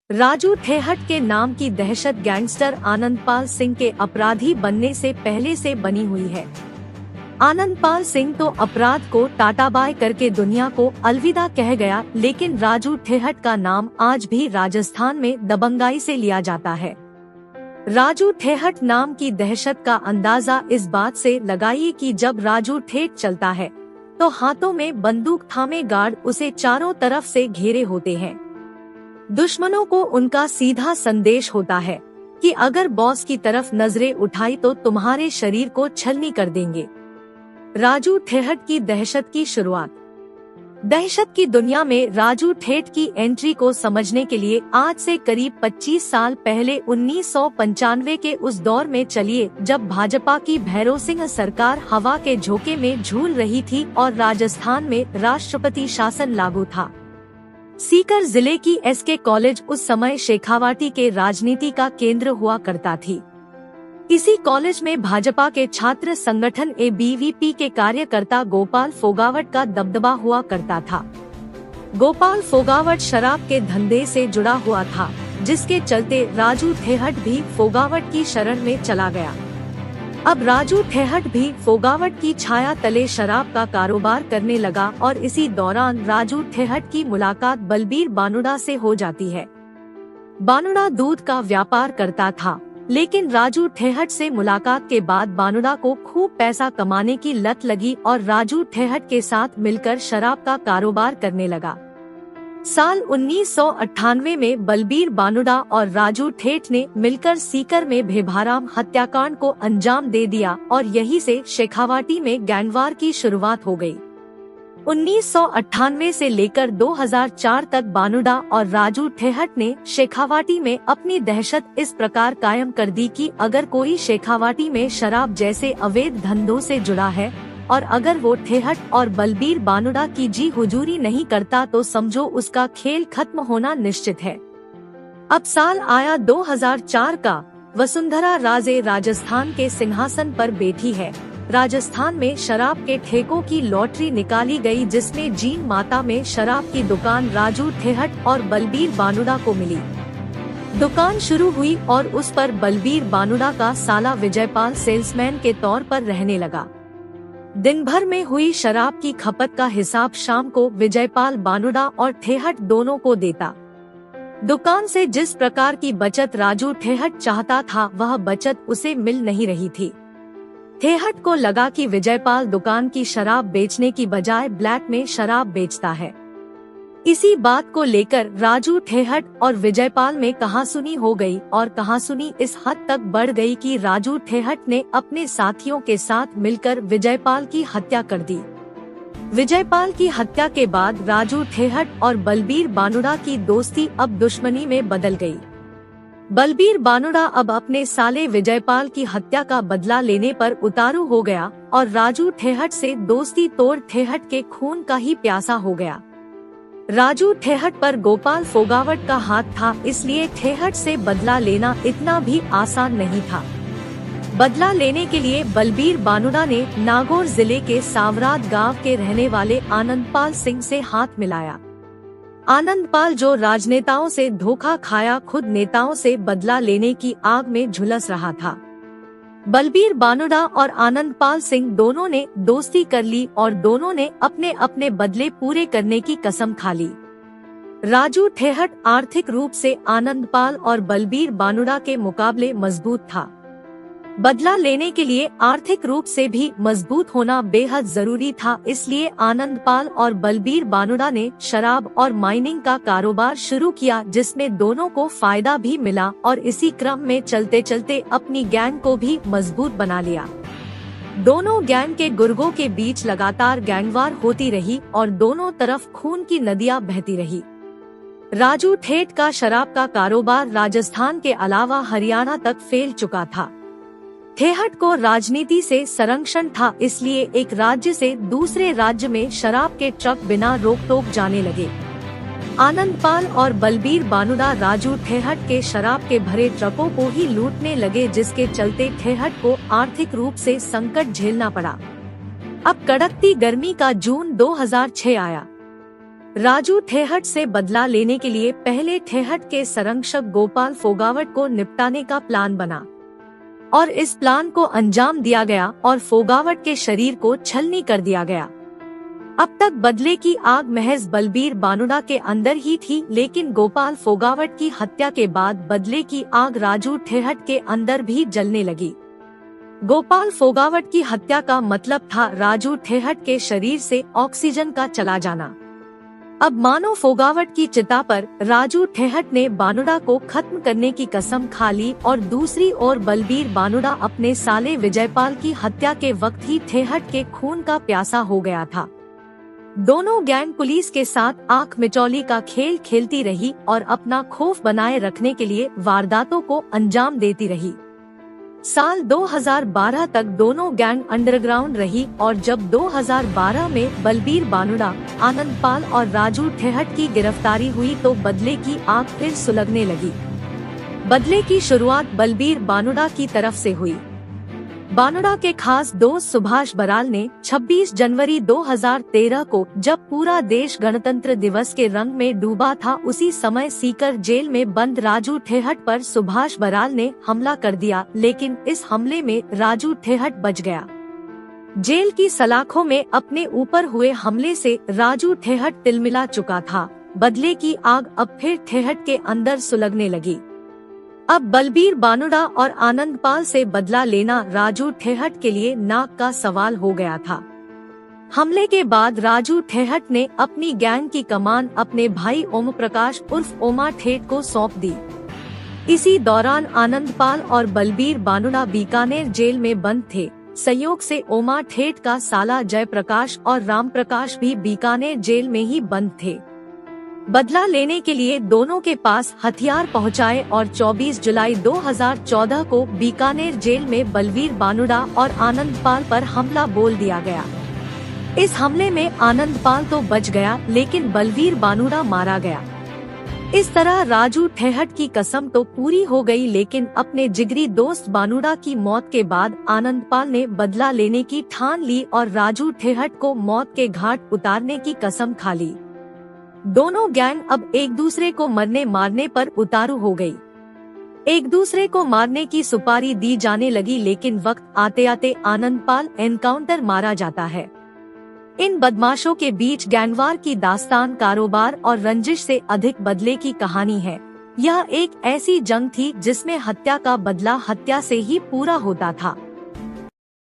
राजू ठेहट के नाम की दहशत गैंगस्टर आनंदपाल सिंह के अपराधी बनने से पहले से बनी हुई है। आनंदपाल सिंह तो अपराध को टाटा बाय करके दुनिया को अलविदा कह गया, लेकिन राजू ठेहट का नाम आज भी राजस्थान में दबंगाई से लिया जाता है। राजू ठेहट नाम की दहशत का अंदाजा इस बात से लगाइए कि जब राजू ठेठ चलता है तो हाथों में बंदूक थामे गार्ड उसे चारों तरफ से घेरे होते हैं। दुश्मनों को उनका सीधा संदेश होता है कि अगर बॉस की तरफ नजरें उठाई तो तुम्हारे शरीर को छलनी कर देंगे। राजू ठेहट की दहशत की शुरुआत। दहशत की दुनिया में राजू ठेठ की एंट्री को समझने के लिए आज से करीब 25 साल पहले 1995 के उस दौर में चलिए जब भाजपा की भैरव सिंह सरकार हवा के झोंके में झूल रही थी और राजस्थान में राष्ट्रपति शासन लागू था। सीकर जिले की एसके कॉलेज उस समय शेखावाटी के राजनीति का केंद्र हुआ करता थी। इसी कॉलेज में भाजपा के छात्र संगठन एबीवीपी के कार्यकर्ता गोपाल फोगावट का दबदबा हुआ करता था। गोपाल फोगावट शराब के धंधे से जुड़ा हुआ था, जिसके चलते राजू ठेहट भी फोगावट की शरण में चला गया। अब राजू ठेहट भी फोगावट की छाया तले शराब का कारोबार करने लगा और इसी दौरान राजू ठेहट की मुलाकात बलबीर बानुड़ा से हो जाती है। बानुड़ा दूध का व्यापार करता था, लेकिन राजू ठेहट से मुलाकात के बाद बानुड़ा को खूब पैसा कमाने की लत लगी और राजू ठेहट के साथ मिलकर शराब का कारोबार करने लगा। साल 1998 में बलबीर बानुड़ा और राजू ठेठ ने मिलकर सीकर में भेभाराम हत्याकांड को अंजाम दे दिया और यहीं से शेखावाटी में गैंगवार की शुरुआत हो गई। 1998 से लेकर 2004 तक बानुड़ा और राजू ठेहट ने शेखावाटी में अपनी दहशत इस प्रकार कायम कर दी कि अगर कोई शेखावाटी में शराब जैसे अवैध धंधों से जुड़ा है और अगर वो ठेहट और बलबीर बानुड़ा की जी हुजूरी नहीं करता तो समझो उसका खेल खत्म होना निश्चित है। अब साल आया 2004 का। वसुंधरा राजे राजस्थान के सिंहासन पर बैठी है। राजस्थान में शराब के ठेकों की लॉटरी निकाली गई, जिसमें जीन माता में शराब की दुकान राजू ठेहट और बलबीर बानुड़ा को मिली। दुकान शुरू हुई और उस पर बलबीर बानुड़ा का साला विजयपाल सेल्समैन के तौर पर रहने लगा। दिन भर में हुई शराब की खपत का हिसाब शाम को विजयपाल बानुड़ा और ठेहट दोनों को देता। दुकान से जिस प्रकार की बचत राजू ठेहट चाहता था वह बचत उसे मिल नहीं रही थी। ठेहट को लगा कि विजयपाल दुकान की शराब बेचने की बजाय ब्लैक में शराब बेचता है। इसी बात को लेकर राजू ठेहट और विजयपाल में कहासुनी हो गई और कहासुनी इस हद तक बढ़ गई कि राजू ठेहट ने अपने साथियों के साथ मिलकर विजयपाल की हत्या कर दी। विजयपाल की हत्या के बाद राजू ठेहट और बलबीर बानुड़ा की दोस्ती अब दुश्मनी में बदल गई। बलबीर बानुड़ा अब अपने साले विजयपाल की हत्या का बदला लेने पर उतारू हो गया और राजू ठेहट से दोस्ती तोड़ ठेहट के खून का ही प्यासा हो गया। राजू ठेहट पर गोपाल फोगावट का हाथ था, इसलिए ठेहट से बदला लेना इतना भी आसान नहीं था। बदला लेने के लिए बलबीर बानुड़ा ने नागौर जिले के सावरात गांव के रहने वाले आनंदपाल सिंह से हाथ मिलाया। आनंदपाल, जो राजनेताओं से धोखा खाया, खुद नेताओं से बदला लेने की आग में झुलस रहा था। बलबीर बानुड़ा और आनंदपाल सिंह दोनों ने दोस्ती कर ली और दोनों ने अपने अपने बदले पूरे करने की कसम खा ली। राजू ठेहट आर्थिक रूप से आनंदपाल और बलबीर बानुड़ा के मुकाबले मजबूत था। बदला लेने के लिए आर्थिक रूप से भी मजबूत होना बेहद जरूरी था, इसलिए आनंदपाल और बलबीर बानुड़ा ने शराब और माइनिंग का कारोबार शुरू किया, जिसमें दोनों को फायदा भी मिला और इसी क्रम में चलते चलते अपनी गैंग को भी मजबूत बना लिया। दोनों गैंग के गुर्गों के बीच लगातार गैंगवार होती रही और दोनों तरफ खून की नदियां बहती रही। राजू ठेठ का शराब का कारोबार राजस्थान के अलावा हरियाणा तक फैल चुका था। ठेहट को राजनीति से संरक्षण था, इसलिए एक राज्य से दूसरे राज्य में शराब के ट्रक बिना रोक टोक जाने लगे। आनंदपाल और बलबीर बानुड़ा राजू ठेहट के शराब के भरे ट्रकों को ही लूटने लगे, जिसके चलते ठेहट को आर्थिक रूप से संकट झेलना पड़ा। अब कड़कती गर्मी का जून 2006 आया। राजू ठेहट से बदला लेने के लिए पहले ठेहट के संरक्षक गोपाल फोगावट को निपटाने का प्लान बना और इस प्लान को अंजाम दिया गया और फोगावट के शरीर को छलनी कर दिया गया। अब तक बदले की आग महज बलबीर बानुड़ा के अंदर ही थी, लेकिन गोपाल फोगावट की हत्या के बाद बदले की आग राजू ठेहट के अंदर भी जलने लगी। गोपाल फोगावट की हत्या का मतलब था राजू ठेहट के शरीर से ऑक्सीजन का चला जाना। अब मानो फोगावट की चिता पर राजू ठेहट ने बानुड़ा को खत्म करने की कसम खा ली और दूसरी ओर बलबीर बानुड़ा अपने साले विजयपाल की हत्या के वक्त ही ठेहट के खून का प्यासा हो गया था। दोनों गैंग पुलिस के साथ आंख मिचौली का खेल खेलती रही और अपना खौफ बनाए रखने के लिए वारदातों को अंजाम देती रही। साल 2012 तक दोनों गैंग अंडरग्राउंड रही और जब 2012 में बलबीर बानुड़ा, आनंद पाल और राजू ठेहट की गिरफ्तारी हुई तो बदले की आग फिर सुलगने लगी। बदले की शुरुआत बलबीर बानुड़ा की तरफ से हुई। बानुड़ा के खास दोस्त सुभाष बराल ने 26 जनवरी 2013 को, जब पूरा देश गणतंत्र दिवस के रंग में डूबा था, उसी समय सीकर जेल में बंद राजू ठेहट पर सुभाष बराल ने हमला कर दिया, लेकिन इस हमले में राजू ठेहट बच गया। जेल की सलाखों में अपने ऊपर हुए हमले से राजू ठेहट तिलमिला चुका था। बदले की आग अब फिर ठेहट के अंदर सुलगने लगी। अब बलबीर बानुड़ा और आनंद पाल से बदला लेना राजू ठेहट के लिए नाक का सवाल हो गया था। हमले के बाद राजू ठेहट ने अपनी गैंग की कमान अपने भाई ओम प्रकाश उर्फ ओमा ठेठ को सौंप दी। इसी दौरान आनंद पाल और बलबीर बानुड़ा बीकानेर जेल में बंद थे। संयोग से ओमा ठेठ का साला जयप्रकाश और राम प्रकाश भी बीकानेर जेल में ही बंद थे। बदला लेने के लिए दोनों के पास हथियार पहुंचाए और 24 जुलाई 2014 को बीकानेर जेल में बलबीर बानुड़ा और आनंद पाल पर हमला बोल दिया गया। इस हमले में आनंद पाल तो बच गया, लेकिन बलबीर बानुड़ा मारा गया। इस तरह राजू ठेहट की कसम तो पूरी हो गई, लेकिन अपने जिगरी दोस्त बानुड़ा की मौत के बाद आनंद पाल ने बदला लेने की ठान ली और राजू ठेहट को मौत के घाट उतारने की कसम खा ली। दोनों गैंग अब एक दूसरे को मरने मारने पर उतारू हो गई। एक दूसरे को मारने की सुपारी दी जाने लगी, लेकिन वक्त आते आते आनंद पाल एनकाउंटर मारा जाता है। इन बदमाशों के बीच गैंगवार की दास्तान कारोबार और रंजिश से अधिक बदले की कहानी है। यह एक ऐसी जंग थी जिसमें हत्या का बदला हत्या से ही पूरा होता था।